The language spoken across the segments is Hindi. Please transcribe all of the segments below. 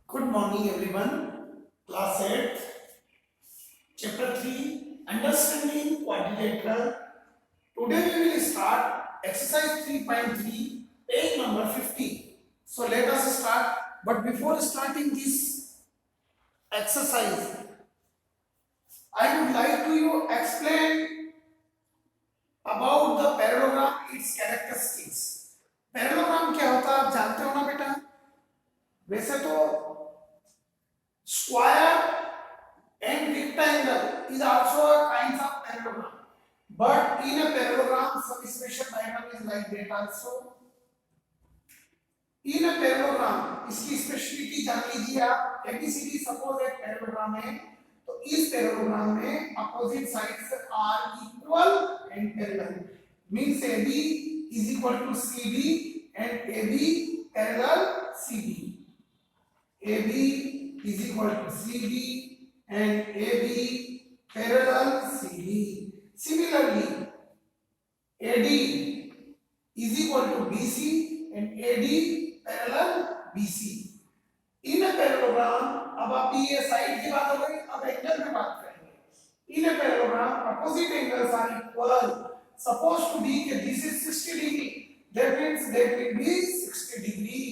Good morning, everyone. Class 8, Chapter 3, Understanding Quadrilateral. Today we will start exercise 3.3, page number 50. So let us start. But before starting this exercise, I would like to you explain about the parallelogram, its characteristics. Parallelogram क्या होता है आप जानते हो ना बेटा? वैसे तो square and rectangle is also a kind of parallelogram, but in a parallelogram some special diagram is like that also. In a parallelogram इसकी स्पेशलिटी जान लीजिए आप. ABCD सपोज एक पैरेललोग्राम है, तो इस पैरेललोग्राम में opposite sides are equal and parallel. Means AB is equal to CD and AB parallel CD. AB is equal to CD and AB parallel CD. Similarly, AD is equal to BC and AD parallel BC. In a parallelogram, अब आपकी ये साइड की बात हो गई, अब एंगल में बात करेंगे. In a parallelogram, opposite angles are equal. Supposed to be that this is 60 degree. That means that will be 60 degree.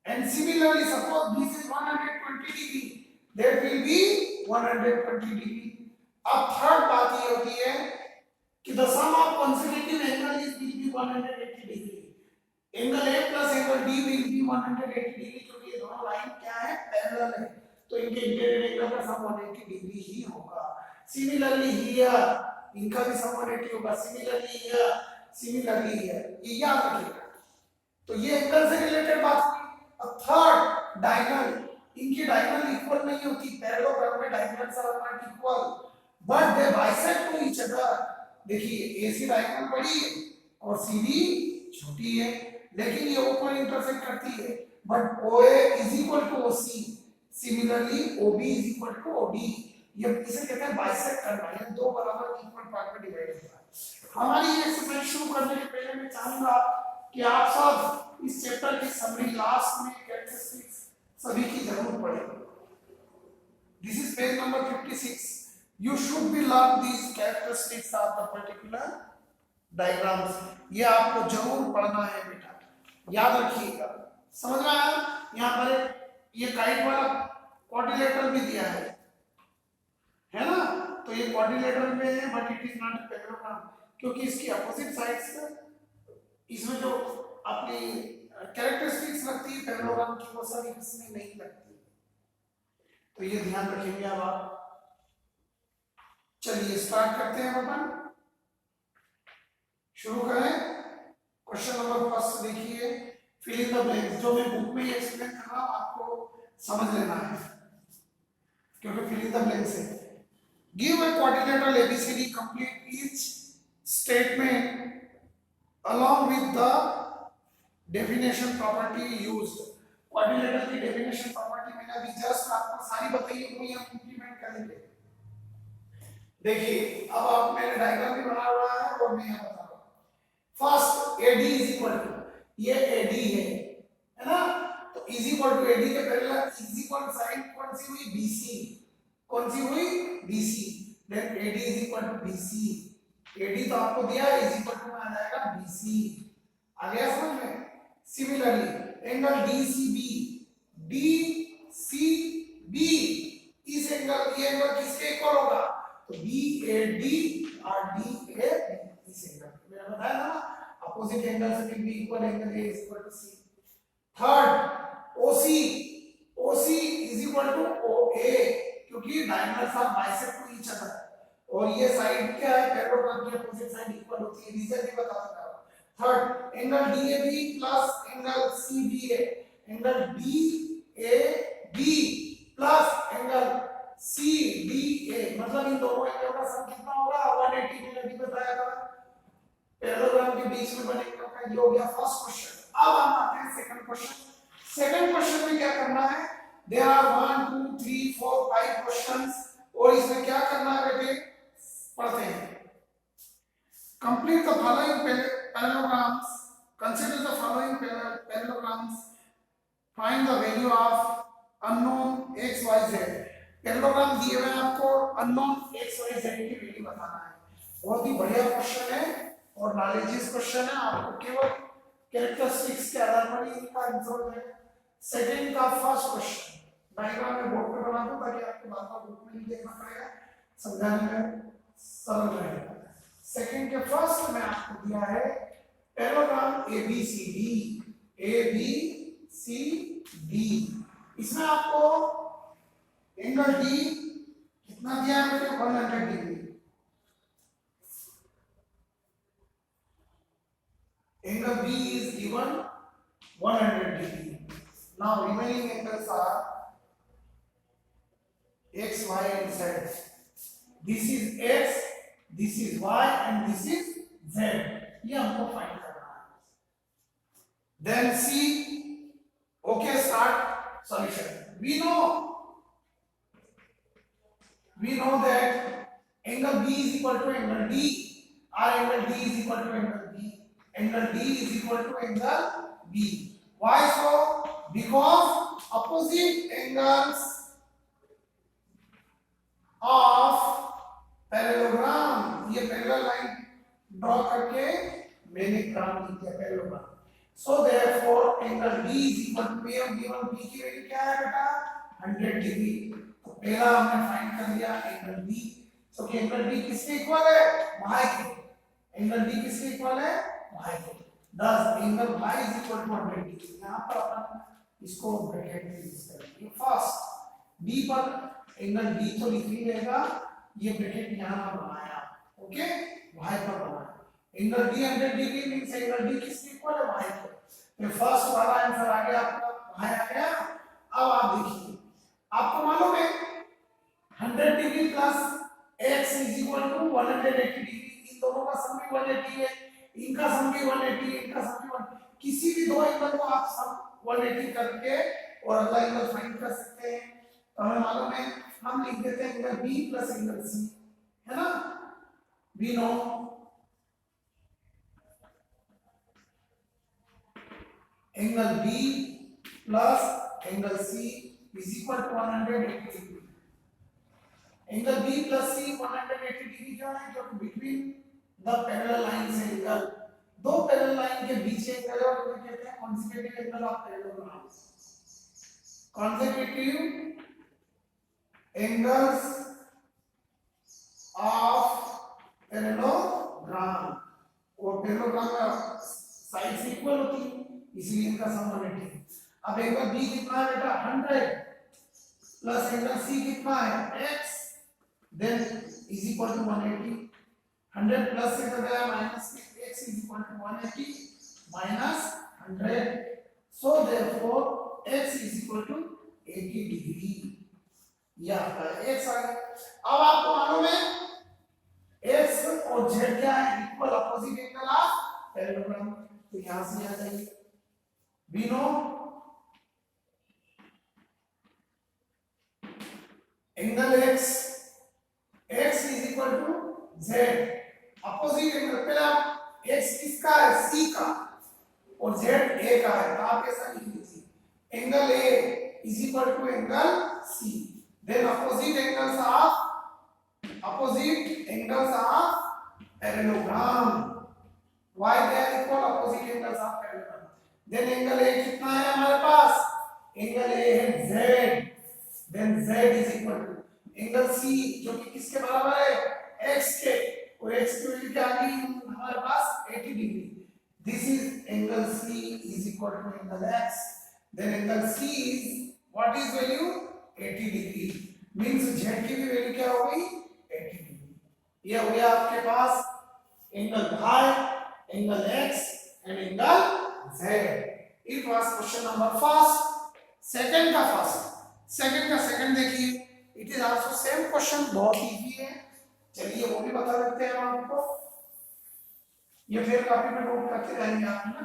And similarly, suppose this is 120 degree, that will be 120 degree. अब थर्ड बात ये होती है कि the sum of consecutive angle is will be 180 degree. Angle A plus angle D will be 180 degree, क्योंकि ये दोनों लाइन क्या है, पैरेलल है, तो इनके इंटीरियर एंगल का सम 180 डिग्री ही होगा. सिमिलरली हियर इनका भी सम 180 होगा. सिमिलरली हियर ये याद रखिएगा. तो ये एंगल से रिलेटेड बात हुई. थर्ड डायगोनल, इनकी डायगोनल इक्वल नहीं होती. पैरेललोग्राम में diagonals are not equal but they bisect to each other. देखिए AC डायगोनल बड़ी है और CD छोटी है, लेकिन ये O को इंटरसेक्ट करती है. But OA is equal to OC. Similarly OB is equal to OD. ये इसे कहते हैं बाइसेक्ट करना, यानी दो बराबर इक्वल पार्ट में डिवाइड होता है. हमारी ये एक्सरसाइज शुरू करने के पहले मैं चाहूंगा कि आप सब इस चैप्टर की समरी लास्ट में कैरेक्टरिस्टिक्स सभी की जरूर पढ़ें. This is page number 56. You should be learn these characteristics of the particular diagrams. ये आपको जरूर पढ़ना है बेटा, याद रखिएगा. समझ में आया? यहाँ पर ये काइट वाला क्वाड्रिलेटरल भी दिया है ना? तो ये क्वाड्रिलेटरल में है but it is not a parallelogram, क्योंकि इसकी अपोजिट साइड्स इसमें जो अपनी कैरेक्टरिस्टिक्स लगती है पैरेललोग्राम की, वो सब इसमें नहीं लगती. तो ये ध्यान रखेंगे अब आप. चलिए स्टार्ट करते हैं अपन, शुरू करें. क्वेश्चन नंबर फर्स्ट देखिए, फिल इन द ब्लैंक्स. जो मैं बुक में एक्सप्लेन कर रहा हूं आपको समझ लेना है, क्योंकि फिल इन द ब्लैंक्स है. Give a quadrilateral ABCD, complete each statement along with the definition property used. Quadrilateral की डेफिनेशन प्रॉपर्टी मैंने अभी जस्ट आपको सारी बताई है, वही हम इंप्लीमेंट करेंगे. देखिए अब आप मैंने डायग्राम भी बना हुआ है और मैं यहां बता रहा हूं. First AD is equal to, ये AD है ना? तो इज इक्वल टू AD के पैरेलल इज इक्वल साइड कौन सी हुई, BC. कौन सी हुई, BC. Then AD is equal to BC. AD तो आपको दिया है, इज इक्वल टू में आ जाएगा BC. आ गया समझ में? सिमिलरली एंगल DCB, DCB इस एंगल, ये एंगल किसके इक्वल होगा, तो BAD और DAB. इस एंगल मैंने बताया था ना, अपोजिट एंगल से will be equal angle A is equal to C. Third OC is equal to OA, क्योंकि diagonals are bisect to each other. और ये साइड क्या है, पैरेललोग्राम की अपोजिट साइड इक्वल होती है. रीजन भी बता दूंगा. Third angle DAB plus angle CBA, angle DAB plus angle CDA, मतलब इन दोनों एंगल का सम कितना होगा, 180 मैंने अभी बताया था. पैरेललोग्राम के बीच में बने एंगल का ये हो गया फर्स्ट क्वेश्चन. अब हम आते हैं सेकंड क्वेश्चन. सेकंड क्वेश्चन में क्या करना है, देयर आर 1 2 3 4 5 क्वेश्चंस, और इसमें क्या करना है बेटे, पढ़ते हैं. Complete the following parallelograms. Consider the following parallelograms. Find the value of unknown X Y Z, parallelogram दिए हुए हैं आपको, अननोन एक्स वाई जेड की वैल्यू बताना है। बहुत ही बढ़िया क्वेश्चन है और नॉलेजियस क्वेश्चन है, आपको केवल कैरेक्टरिस्टिक्स के आधार पर ही इनका आंसर हो जाएगा। सेकंड का फर्स्ट क्वेश्चन डायग्राम में बोर्ड पे बना दूं ताकि आपको बार बार बुक में नहीं देखना पड़ेगा, समझाने में सरल रहेगा। सेकंड के फर्स्ट में आपको दिया है parallelogram A B C D, इसमें आपको एंगल डी कितना दिया है बेटे, 100 degree. Angle B is given 100 degree. Now remaining angles are X, Y and Z. This is X, this is Y and this is Z. ये हमको फाइंड करना है। Then see, okay, start solution. We know that angle B is equal to angle D, or angle D is equal to angle B. Angle D is equal to angle B. Why so? Because opposite angles of parallelogram, ये पैरेलल लाइन ड्रॉ करके मैंने काम किया parallelogram. So therefore angle D is equal to P of given B की वैल्यू क्या है बेटा, 100 डिग्री। तो पहला हमने फाइंड कर लिया एंगल D। तो एंगल D किसके इक्वल है, y के। एंगल D किसके इक्वल है, y के। thus angle y is equal to 100 degree. यहाँ पर अपन इसको ब्रैकेट में यूज करेंगे। फर्स्ट D पर एंगल D तो लिख ही लेगा, ये ब्रैकेट यहाँ पर बनाया, ओके, y पर बनाया। Angle D 100 degree means angle D किसके इक्वल है, y के। तो फर्स्ट वाला आंसर आ गया आपका, y आ गया। अब आप देखिए, आपको मालूम है 100 degree plus x is equal to 180 degree, इन दोनों का सम भी 180 है, इनका सम भी 180 है, इनका सम भी 180। किसी भी दो एंगल को आप सम 180 करके और अगला एंगल फाइंड कर सकते हैं। तो हमें मालूम है, हम लिख देते हैं angle B plus angle C, है ना। We know angle B plus angle C is equal to 180 degree. Angle B plus C 180 degree क्यों है, क्योंकि between the parallel lines angle, दो पैरेलल लाइन के बीच एंगल है, और उसे कहते हैं consecutive angle of parallelogram. Consecutive angles of parallelogram, और पैरेललोग्राम का साइड्स इक्वल होती है, इसलिए इनका सम 180 है। अब एंगल B कितना है बेटा, 100 प्लस एंगल C कितना है, x, then is equal to 180। 100 plus से कर गया minus, x is equal to 180 minus 100, so therefore x is equal to 80 degree. ये आपका x आ गया। अब आपको मालूम है x और z क्या है, equal opposite angle of parallelogram. तो यहां से आ जाएगी, we know angle x is equal to z, opposite angle, पहला x किसका है, c का, और z a का है। तो आप ऐसा लिख लीजिए, angle a is equal to angle c, then opposite angles of parallelogram, why they are equal, opposite angles of parallelogram। then angle a कितना है हमारे पास, एंगल a है z, then z is equal to angle c जो कि किसके बराबर है, x के, और x की वैल्यू क्या आ गई हमारे पास, 80 degree. This is angle c is equal to angle x, then angle c is what is value, 80 degree, means z की भी वैल्यू क्या हो गई, 80 डिग्री। ये हो गया आपके पास angle y, angle x and angle z. It was question number first. Second का second देखिए, it is also same question, बहुत इजी है। चलिए वो भी बता देते हैं हम आपको, ये फिर कॉपी पे नोट करते रहेंगे आप ना।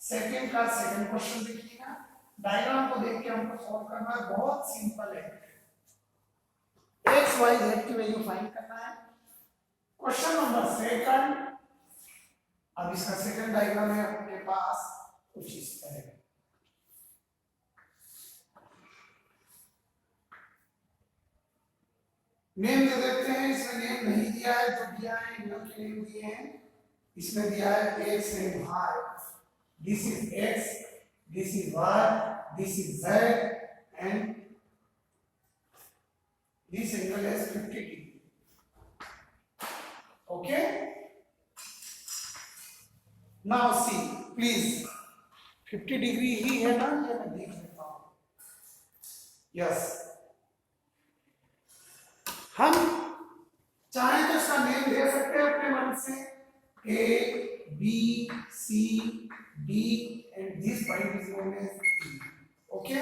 सेकंड का सेकंड क्वेश्चन देखिएगा, डायग्राम को देख के हमको सॉल्व करना है, बहुत सिंपल है। x y z की वैल्यू फाइंड करना है। क्वेश्चन नंबर सेकंड, अब इसका सेकंड डायग्राम है आपके पास कुछ इस तरह। नेम दे देते हैं, इसमें नेम नहीं दिया है, जो दिया है एंगल के नेम दिए हैं। इसमें दिया है X and Y, this is X, this is Y, this is Z and this angle is 50 degree. Okay, now see please, 50 degree ही है ना, ये मैं देख लेता हूं। यस, हम चाहे तो इसका नेम दे सकते हैं अपने मन से, A B C D and this point is known as E. Okay,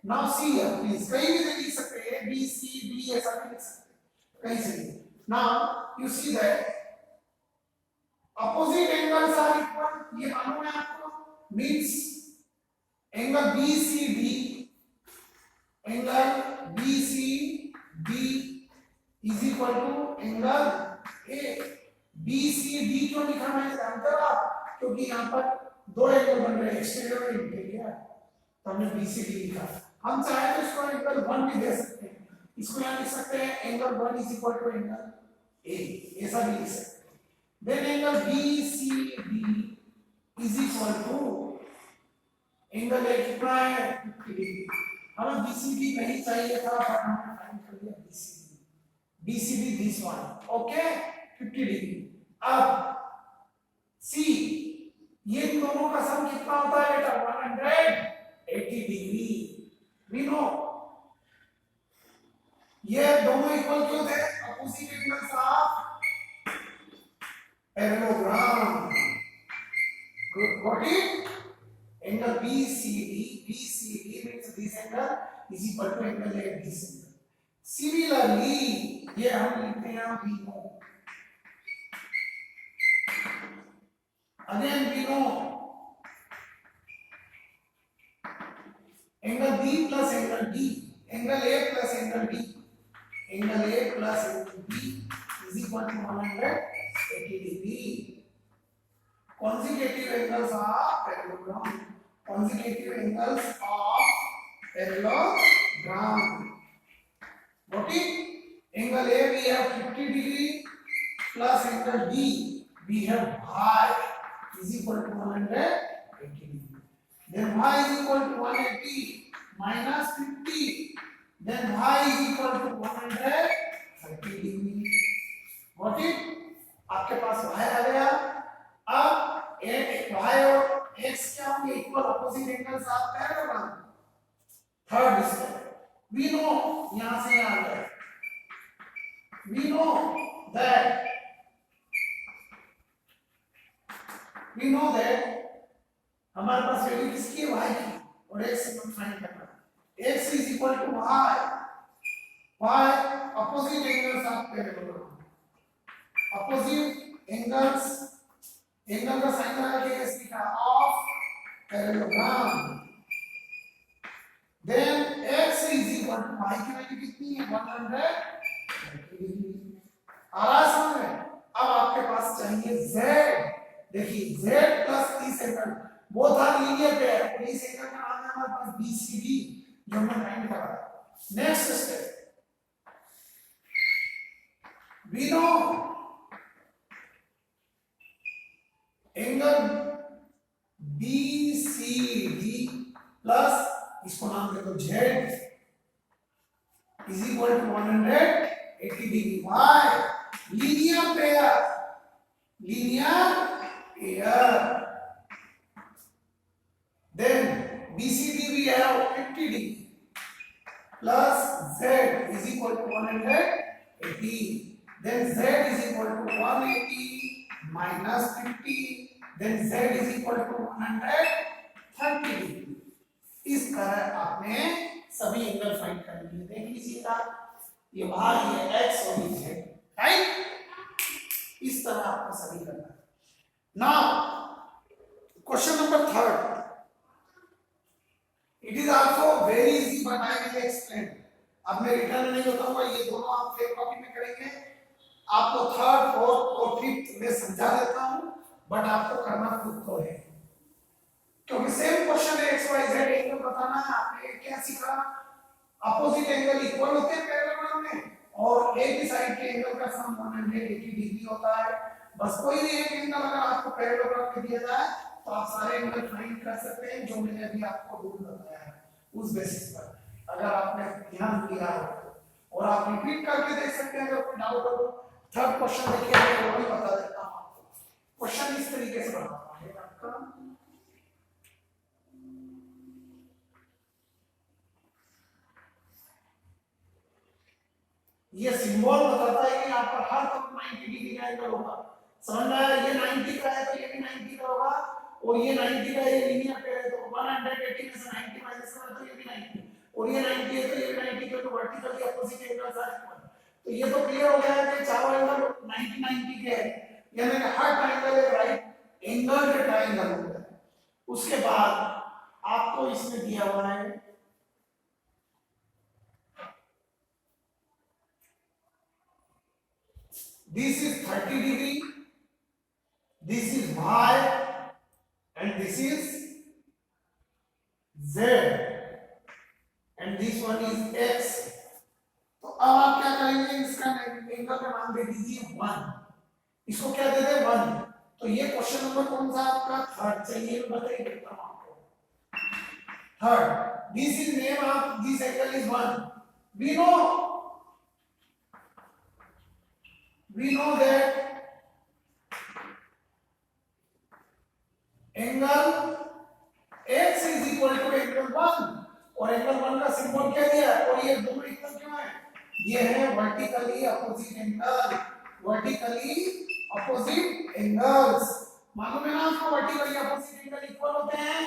now see here please, कहीं भी लिख सकते हैं, ए बी सी डी ऐसा भी लिख सकते हैं कहीं से भी। Now you see that opposite angles are equal, ये मालूम है आपको, means angle BCD, angle BCD is equal to angle A। BCD क्यों लिखा मैंने जानते हो आप, क्योंकि यहाँ पर दो एंगल बन रहे हैं, एक्सटीरियर और इंटीरियर, तो हमने BCD लिखा। हम चाहे तो इसको एंगल 1 भी दे सकते हैं, इसको यहाँ लिख सकते हैं angle 1 is equal to angle A, ऐसा भी लिख सकते हैं। Then angle BCD is equal to angle A कितना है 50 डिग्री। हमें BCD नहीं चाहिए था, पर हमने फाइंड कर लिया BCD। BCD this one, okay, 50 degree. अब C, ये दोनों का सम कितना होता है बेटा 180 डिग्री। We know ये दोनों इक्वल क्यों थे, opposite angles of parallelogram। Got it? Angle BCD means this angle is equal to angle at this angle। Similarly, ये हम लिखते हैं we know। Again we know angle B plus angle D, angle A plus angle D, angle A plus angle D is equal to 180 degree। Consecutive angles of parallelogram, consecutive angles of parallelogram। Got it? Angle A we have 50 degree plus angle D we have y is equal to 180 degree। Then y is equal to 180 minus 50, then y is equal to 130 degree। Got it? आपके पास y आ गया। अब y और x क्या होंगे, equal opposite angles of parallelogram. Third step, we know, यहां से यहां गए, वी नो दैट हमारे पास वैल्यू किसकी है, y की, और x से फाइंड करना है। x is equal to y opposite angles of parallelogram. Opposite angles, angle का साइन लगा के ऐसे लिखा ऑफ parallelogram. Then x is equal to y की वैल्यू कितनी है 130 डिग्री। आ रहा है समझ में? अब आपके पास चाहिए z। देखिए z प्लस इस angle both are linear pair, और इस एंगल का नाम है हमारे पास BCD जो हमने फाइंड करा। Next step, we know angle BCD plus इसको नाम दे दो Z is equal to 180 degree. Why, linear pair, then BCD we have 50 degree plus Z is equal to 180, then Z is equal to 180 minus 50, then Z is equal to 130 degree. इस तरह आपने सभी एंगल फाइंड कर लिए। देख लीजिएगा, ये बाहर ये x और ये z, राइट? इस तरह आपको सभी करना है। Now question number 3, it is also very easy but I will explain. अब मैं रिटर्न नहीं बताऊंगा, ये दोनों आप फेक कॉपी में करेंगे। आपको 3rd, 4th और 5th में समझा देता हूं, बट आपको करना खुद को है, क्योंकि सेम क्वेश्चन है। एक्स वाई जेड एंगल बताना है। आपने क्या सीखा, अपोजिट एंगल इक्वल होते हैं पैरेललोग्राम में, और और एक ही साइड के एंगल का सम 180 डिग्री होता है। बस कोई भी एक एंगल अगर आपको पैरेललोग्राम में दिया जाए तो आप सारे एंगल फाइंड कर सकते हैं, जो मैंने अभी आपको रूल बताया है उस बेसिस पर, अगर आपने ध्यान दिया हो तो। और आप रिपीट करके देख सकते हैं अगर कोई डाउट हो तो। थर्ड क्वेश्चन देखिए, मैं वो भी बता देता हूं आपको। क्वेश्चन इस तरीके से बनाता है आपका, ये सिंबल बताता है कि यहाँ पर हर तरफ 90 डिग्री का एंगल होगा। समझ में आया? ये 90 का है तो ये भी 90 का होगा, और ये 90 का, ये लीनियर पेयर है तो 180 में से 90 माइनस करें तो ये भी 90, और ये 90 है तो ये भी 90 के, तो vertically opposite angles are equal. तो ये तो क्लियर हो गया कि चारों एंगल 90 के हैं, यानी कि हर ट्रायंगल एक राइट एंगल के ट्रायंगल होता है। उसके बाद आपको इसमें दिया हुआ है this is 30 degree, this is y, and this is z, and this one is x. तो अब आप क्या करेंगे, इसका एंगल का नाम दे दीजिए 1, इसको क्या दे दे 1। तो ये क्वेश्चन नंबर कौन सा आपका? थर्ड। चलिए मैं बता देता हूं आपको। Third, this is name of this angle is 1। we know that angle x is equal to angle 1, और एंगल 1 का सिंबल क्या दिया है, और ये दोनों इक्वल क्यों है? ये है vertically opposite angle, vertically opposite angles. मालूम है ना आपको, वर्टिकली अपोजिट एंगल इक्वल होते हैं,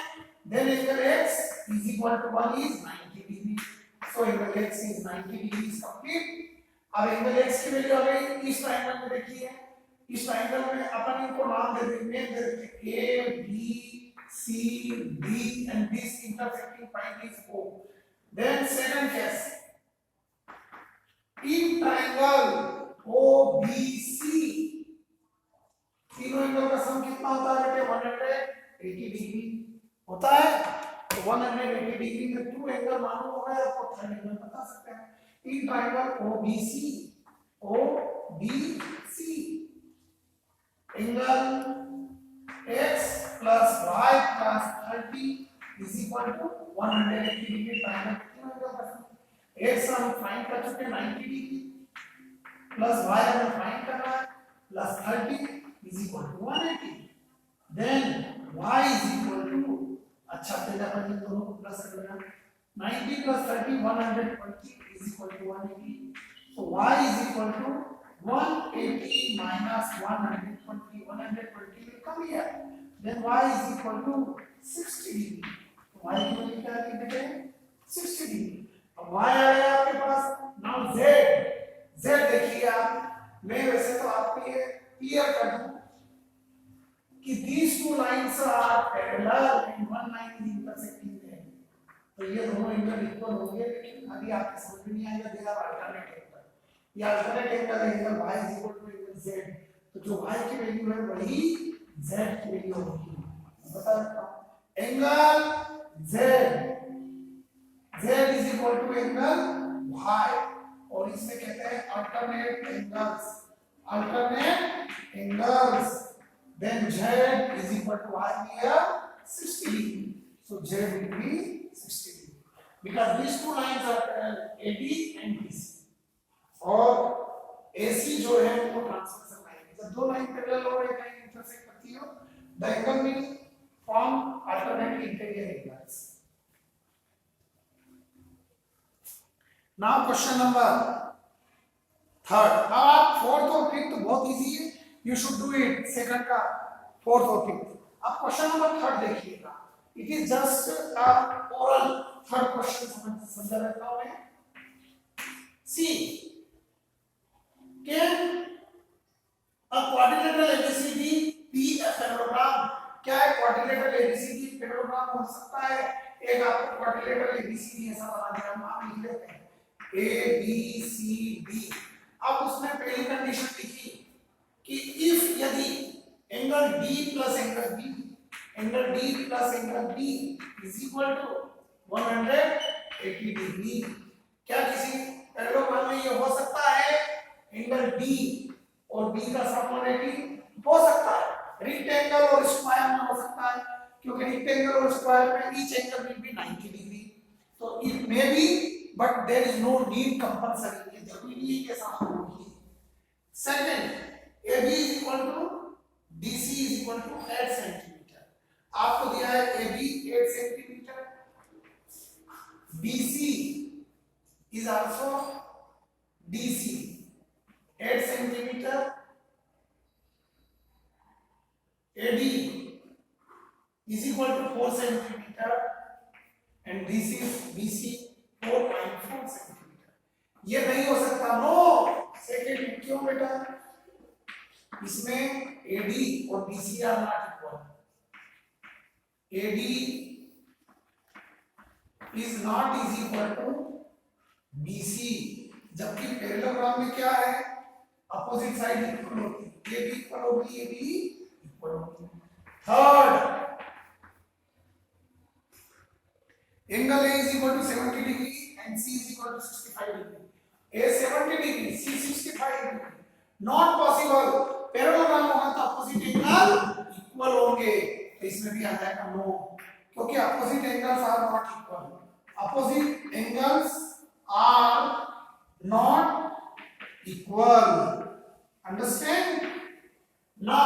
then angle x is equal to 1 is 90 degree, so angle x is 90 degrees complete। अब एंगल x की वैल्यू आ गई इस ट्रायंगल में। देखिए इस ट्रायंगल में अपन इनको नाम दे देंगे, a b c d and this intersecting point is o। then second case, in triangle OBC तीनों एंगल का सम कितना होता है बेटे? 180 डिग्री होता है। तो 180 डिग्री में टू एंगल मालूम हो गए आपको, थर्ड एंगल बता सकते हैं। In triangle OBC angle x plus y plus 30 is equal to 180 degree. Triangle तीनों एंगल का सम x हम फाइंड कर चुके 90 डिग्री, प्लस y हमें फाइंड करना है, plus 30 is equal to 180। then y is equal to, अच्छा पहले अपन इन दोनों को प्लस कर लेना, 90 plus 30 120 is equal to 180। so y is equal to 180 minus 120, 120 will come here, then y is equal to 60 degree। तो y की वैल्यू क्या आती है बेटे? 60 डिग्री। अब y आ गया आपके पास। नाउ z देखिए आप, मैं वैसे तो आपको ये क्लियर कर दूं कि these two lines are parallel and one line is intersecting them। तो ये दोनों एंगल इक्वल होंगे, लेकिन अभी आपको समझ में नहीं आएगा दे आर अल्टरनेट एंगल। ये अल्टरनेट एंगल है, angle y is equal to angle z, तो जो y की वैल्यू है वही z की वैल्यू होगी। बता देता हूं, angle z is equal to angle y, और इसमें कहते हैं alternate angles. then z is equal to y here 60 degree, so z will be 60 degree because these two lines are AD and BC, और AC जो है वो ट्रांसवर्सल लाइन है। जब दो लाइन पैरेलल हो एक लाइन इंटरसेक्ट करती हो, the angle will form alternate interior angles। now question number third। अब आप फोर्थ और फिफ्थ बहुत इजी है, you should do it second का, फोर्थ और फिफ्थ। अब क्वेश्चन नंबर थर्ड देखिएगा, it is just a oral third question समझा रहता हूं मैं। See can a quadrilateral ABCD be a parallelogram? क्या है क्वाड्रिलेटरल एबीसीडी पैरेललोग्राम हो सकता है? एक आपको क्वाड्रिलेटरल एबीसीडी ऐसा बना दिया, हम नाम लिख लेते हैं ए बी सी डी। अब उसमें पहली कंडीशन लिखी कि इफ यदि angle D plus angle B is equal to 180 degree, क्या किसी पैरेललोग्राम में ये हो सकता है? एंगल डी और बी का सम 180 हो सकता है, रेक्टेंगल और स्क्वायर में हो सकता है, क्योंकि रेक्टेंगल और स्क्वायर में each angle will be 90 degree, तो it may be but there is no need compulsory, ये जरूरी नहीं है कि ऐसा होगी। Second AB is equal to DC is equal to 8 centimetre, आपको दिया है AB 8 centimetre, BC is also DC 8 centimeter, AD is equal to 4 centimeter and BC 4.4 centimeter। ये नहीं हो सकता, नो। सेकेंड क्यों बेटा? इसमें AD और BC are not equal, AD is not is equal to BC, जबकि पैरेललोग्राम में क्या है, अपोजिट साइड इक्वल होती है, ये भी इक्वल होगी, ये भी इक्वल होगी। Third, angle A is equal to 70 degree and C is equal to 65 degree, A 70 degree, C 65 degree, not possible, parallelogram होगा तो अपोजिट एंगल इक्वल होंगे, तो इसमें भी आ जाएगा नो, क्योंकि opposite angles are not equal, opposite angles are not equal, understand? Now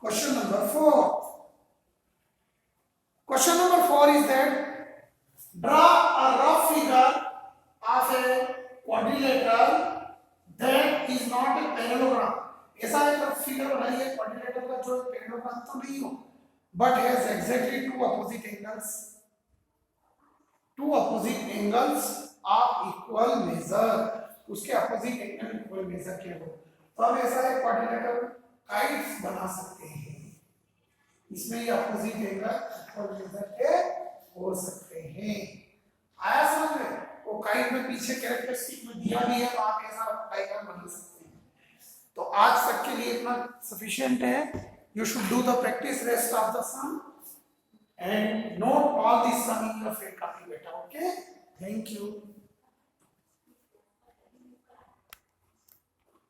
question number 4, question number 4 is that draw a rough figure of a quadrilateral that is not a parallelogram, ऐसा एक रफ फिगर बनाइए क्वाड्रिलेटरल का जो पैरेललोग्राम तो नहीं हो but has exactly two opposite angles, two opposite angles of equal measure, उसके opposite angle equal measure के हो, तो हम ऐसा एक क्वाड्रिलेटरल काइट्स बना सकते हैं, इसमें ये opposite angle equal measure के हो सकते हैं। आया समझ में? वो काइट में पीछे कैरेक्टरिस्टिक में दिया भी है, तो आप ऐसा डायग्राम बना सकते हैं। तो आज तक के लिए इतना सफिशिएंट है, you should do the practice rest of the sum and note all this sum in your fair copy beta, okay? Thank you.